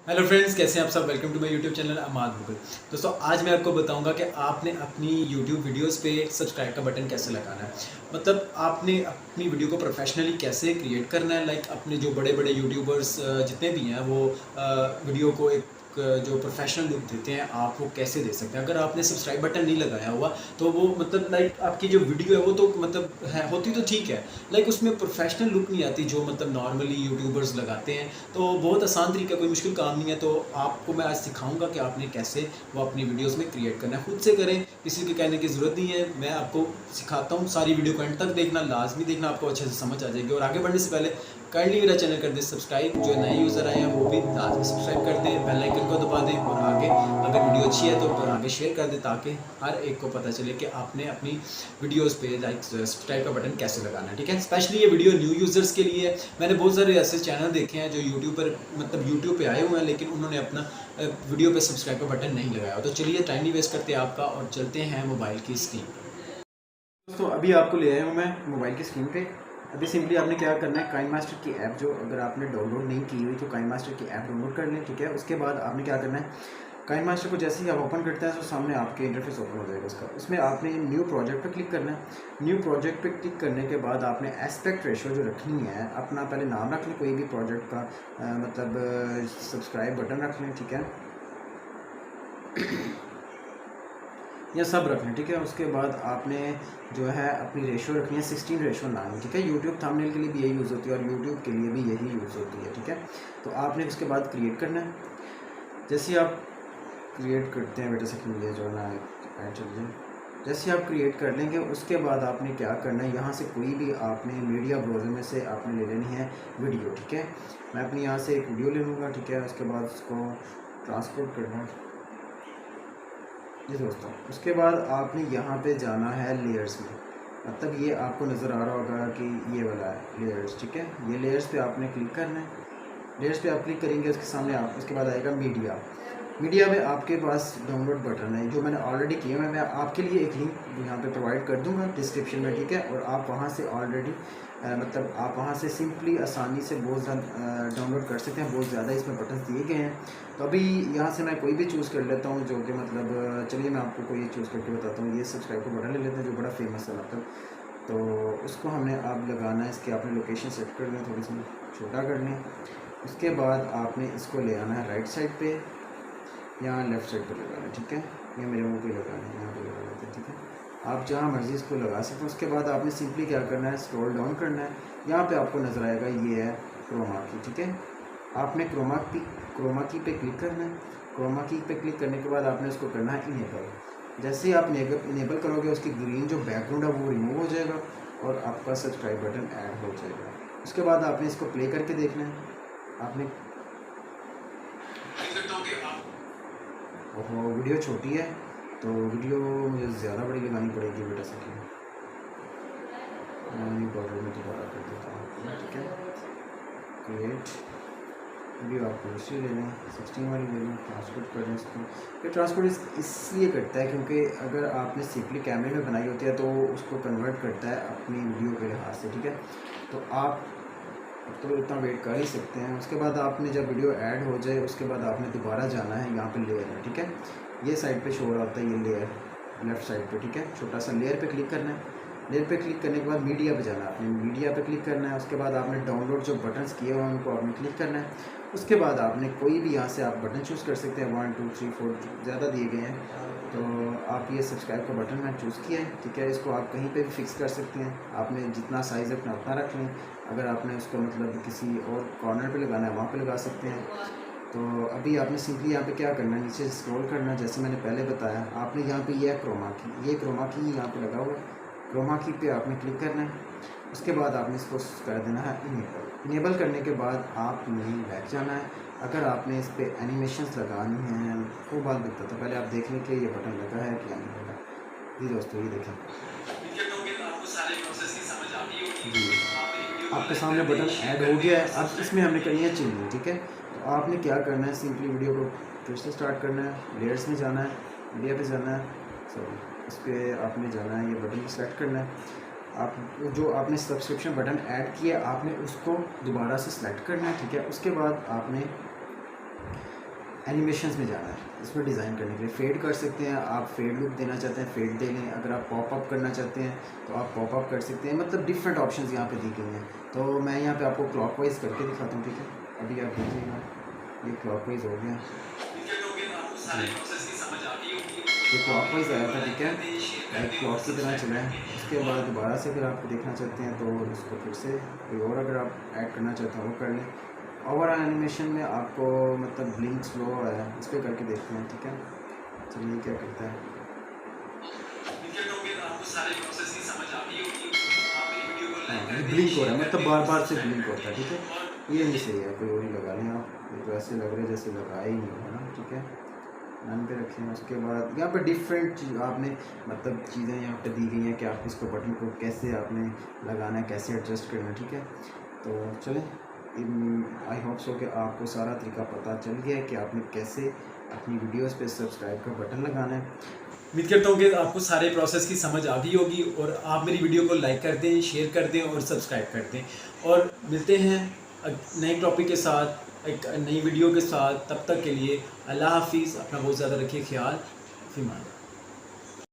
Hello friends, कैसे हैं आप सब। Welcome to my YouTube channel Amad Mughal. दोस्तों, आज मैं आपको बताऊंगा कि आपने अपनी यूट्यूब वीडियोस पे सब्सक्राइब का बटन कैसे लगाना है। मतलब आपने अपनी वीडियो को प्रोफेशनली कैसे क्रिएट करना है। लाइक अपने जो बड़े बड़े यूट्यूबर्स जितने भी हैं वो वीडियो को एक जो प्रोफेशनल लुक देते हैं, आप वो कैसे दे सकते हैं। अगर आपने सब्सक्राइब बटन नहीं लगाया हुआ तो वो मतलब लाइक आपकी जो वीडियो है वो तो मतलब है होती तो ठीक है, लाइक उसमें प्रोफेशनल लुक नहीं आती जो मतलब नॉर्मली यूट्यूबर्स लगाते हैं। तो बहुत आसान तरीका, कोई मुश्किल काम नहीं है। तो आपको मैं आज सिखाऊंगा कि आपने कैसे वो अपनी वीडियोस में क्रिएट करना है। खुद से करें, किसी के कहने की ज़रूरत नहीं है। मैं आपको सिखाता हूँ। सारी वीडियो को एंड तक देखना, लाजमी देखना, आपको अच्छे से समझ आ जाएगी। और आगे बढ़ने से पहले काइंडली मेरा चैनल कर दें सब्सक्राइब। जो नए यूज़र आए हैं वो भी लाजमी सब्सक्राइब कर दें, बेल आइकन को दबा दें और आगे अगर वीडियो अच्छी है तो आगे शेयर कर दें, ताकि हर एक को पता चले कि आपने अपनी वीडियोस पे लाइक सब्सक्राइब का बटन कैसे लगाना है। ठीक है, स्पेशली ये वीडियो न्यू यूज़र्स के लिए है। मैंने बहुत सारे ऐसे चैनल देखे हैं जो यूट्यूब पर मतलब यूट्यूब पे आए हुए हैं, लेकिन उन्होंने अपना वीडियो पे सब्सक्राइब का बटन नहीं लगाया। तो चलिए टाइम नहीं वेस्ट करते आपका और चलते हैं मोबाइल की स्क्रीन पर। दोस्तों, अभी आपको ले आया हूँ मैं मोबाइल की स्क्रीन पे। अभी सिंपली आपने क्या करना है, काइन मास्टर की ऐप, जो अगर आपने डाउनलोड नहीं की हुई तो काइन मास्टर की ऐप डाउनलोड कर लें। ठीक है, उसके बाद आपने क्या करना है, काइन मास्टर को जैसे ही आप ओपन करते हैं तो सामने आपके इंटरफेस ओपन हो जाएगा उसका। उसमें आपने न्यू प्रोजेक्ट पर क्लिक करना है। न्यू प्रोजेक्ट पर क्लिक करने के बाद आपने एस्पेक्ट रेशो जो रखनी है, अपना पहले नाम रख लें, कोई भी प्रोजेक्ट का मतलब सब्सक्राइब बटन रख लें। ठीक है, या सब रख लें। ठीक है, उसके बाद आपने जो है अपनी रेशो रखनी है 16:9। ठीक है, यूट्यूब थंबनेल के लिए भी यही यूज़ होती है और यूट्यूब के लिए भी यही यूज़ होती है। ठीक है, तो आपने उसके बाद क्रिएट करना है। जैसे ही आप क्रिएट करते हैं, बेटा सेकंड ये जो है ऐड चलिए, जैसे आप क्रिएट कर लेंगे उसके बाद आपने क्या करना है, यहाँ से कोई भी आपने मीडिया ब्राउज़र में से आपने ले लेनी है वीडियो। ठीक है, मैं अपनी यहाँ से एक वीडियो ले लूँगा। ठीक है, उसके बाद उसको ट्रांसपोर्ट करना है जी दोस्तों। उसके बाद आपने यहाँ पे जाना है लेयर्स में। मतलब ये आपको नज़र आ रहा होगा कि ये वाला है लेयर्स। ठीक है, ये लेयर्स पे आपने क्लिक करना है। लेयर्स पे आप क्लिक करेंगे, उसके सामने आप उसके बाद आएगा मीडिया। मीडिया में आपके पास डाउनलोड बटन है जो मैंने ऑलरेडी किया है। मैं आपके लिए एक लिंक यहाँ पे प्रोवाइड कर दूँगा डिस्क्रिप्शन में। ठीक है, और आप वहाँ से ऑलरेडी मतलब आप वहाँ से सिंपली आसानी से बहुत ज़्यादा डाउनलोड कर सकते हैं। बहुत ज़्यादा इसमें बटन दिए गए हैं। तो अभी यहाँ से मैं कोई भी चूज़ कर लेता हूँ जो कि मतलब चलिए मैं आपको कोई चूज़ करके बताता हूँ। ये सब्सक्राइब का बटन ले लेते हैं जो बड़ा फेमस है मतलब। तो उसको हमने अब लगाना है, इसकी आपने लोकेशन सेट कर लें, थोड़ी सी छोटा कर लें। उसके बाद आपने इसको ले आना है राइट साइड पे या लेफ़्ट साइड पे लगाना है। ठीक है, ये मेरे मुंह पे लगाना है, यहाँ पे लगा लेते हैं। ठीक है, आप जहाँ मर्ज़ी इसको लगा सकते हैं। उसके बाद आपने सिंपली क्या करना है, स्क्रॉल डाउन करना है। यहाँ पे आपको नज़र आएगा ये है क्रोमा की। ठीक है, आपने क्रोमा की पे क्लिक करना है। क्रोमा की पे क्लिक करने के बाद आपने उसको करना है इनेबल। जैसे ही आप इनेबल करोगे उसकी ग्रीन जो बैकग्राउंड है वो रिमूव हो जाएगा और आपका सब्सक्राइब बटन ऐड हो जाएगा। उसके बाद आपने इसको प्ले करके देखना है। आपने ओहो वीडियो छोटी है तो वीडियो मुझे ज़्यादा बड़ी लगानी पड़ेगी बेटा सेकंड। मैं बॉर्डर में दोबारा कर देता हूँ। ठीक है, क्रिएट वीडियो आप दूसरी ले लें, 16 वाली ले लें, ट्रांसपोर्ट कर लें इसको। ये ट्रांसपोर्ट इसलिए करता है क्योंकि अगर आपने सिंपली कैमरे में बनाई होती है तो उसको कन्वर्ट करता है अपनी वीडियो के लिहाज से। ठीक है, तो आप तो इतना वेट कर ही सकते हैं। उसके बाद आपने जब वीडियो ऐड हो जाए उसके बाद आपने दोबारा जाना है यहाँ पे लेयर में। ठीक है, ये साइड पे शो आता है ये लेयर लेफ़्ट साइड पे। ठीक है, छोटा सा लेयर पे क्लिक करना है। लेयर पे क्लिक करने के बाद मीडिया पे जाना है, आपने मीडिया पे क्लिक करना है। उसके बाद आपने डाउनलोड जो बटन्स किए हुए हैं उनको आपने क्लिक करना है। उसके बाद आपने कोई भी यहाँ से आप बटन चूज़ कर सकते हैं, 1 2 3 4 ज़्यादा दिए गए हैं। तो आप ये सब्सक्राइब का बटन मैंने चूज़ किया है। ठीक है, इसको आप कहीं पे भी फिक्स कर सकते हैं। आपने जितना साइज़ अपना उतना रख लें। अगर आपने उसको मतलब किसी और कॉर्नर पे लगाना है वहाँ पे लगा सकते हैं। तो अभी आपने सिंपली यहाँ पे क्या करना है, नीचे स्क्रॉल करना है जैसे मैंने पहले बताया। आपने यहाँ पे ये क्रोमा की, ये क्रोमा की यहाँ पे लगा हुआ है। क्रोमा की पे आपने क्लिक करना है। उसके बाद आपने इसको कर देना है इनेबल। इनेबल करने के बाद आपने बैक जाना है। अगर आपने इस पर एनिमेशंस लगानी हैं वो बात बताता तो पहले आप देख लें कि ये बटन लगा है कि नहीं लगा। जी दोस्तों, ये देखें जी, आपके सामने बटन ऐड हो गया है। अब इसमें हमने करनी है चेंजिंग। ठीक है, तो आपने क्या करना है, सिंपली वीडियो को फिर से स्टार्ट करना है, लेयर्स में जाना है, मीडिया पे जाना है, सॉरी इस पर आपने जाना है, ये बटन को सेलेक्ट करना है। आप जो आपने सब्सक्रिप्शन बटन ऐड किया आपने उसको दोबारा से सिलेक्ट करना है। ठीक है, उसके बाद आपने एनिमेशंस में जाना है, इसमें डिज़ाइन करने के लिए फेड कर सकते हैं आप, फेड लुक देना चाहते हैं फेड दे लें, अगर आप पॉप अप करना चाहते हैं तो आप पॉप अप कर सकते हैं, मतलब डिफरेंट ऑप्शंस यहाँ पे दी गई हैं। तो मैं यहाँ पे आपको क्लॉकवाइज करके दिखाता हूँ, ठीक है। अभी आप देखिएगा ये क्लॉकवाइज हो गया, ये क्लॉकवाइज आया था, ठीक है, लाइक क्लॉक की तरह चला है। उसके बाद दोबारा से अगर आप देखना चाहते हैं तो इसको फिर से कोई और अगर आप ऐड करना चाहते हैं वो कर लें। ओवर एनिमेशन में आपको मतलब ब्लिंक स्लो आया, इस पर करके देखते हैं, ठीक है। चलिए क्या करता है, हाँ ये ब्लिंक हो रहा है, मतलब बार बार से ब्लिंक होता है, ठीक है। ये नहीं सही है, कोई और ही लगा लें आप, ये तो ऐसे लग रहा है जैसे लगाया ही नहीं है ना, ठीक है। नन पे रखें। उसके बाद यहाँ पर डिफरेंट चीज़ आपने मतलब चीज़ें यहाँ पे दी गई हैं कि आप इसको बटन को कैसे आपने लगाना है, कैसे एडजस्ट करना है, ठीक है। तो चलें, आई होप सो कि आपको सारा तरीका पता चल गया है कि आपने कैसे अपनी वीडियोस पे सब्सक्राइब का बटन लगाना है। उम्मीद करता हूँ कि आपको सारे प्रोसेस की समझ आ गई होगी और आप मेरी वीडियो को लाइक कर दें, शेयर कर दें और सब्सक्राइब कर दें। और मिलते हैं नए टॉपिक के साथ, एक नई वीडियो के साथ। तब तक के लिए अल्लाह हाफिज़, अपना बहुत ज़्यादा रखिए ख्याल। फ़िमान।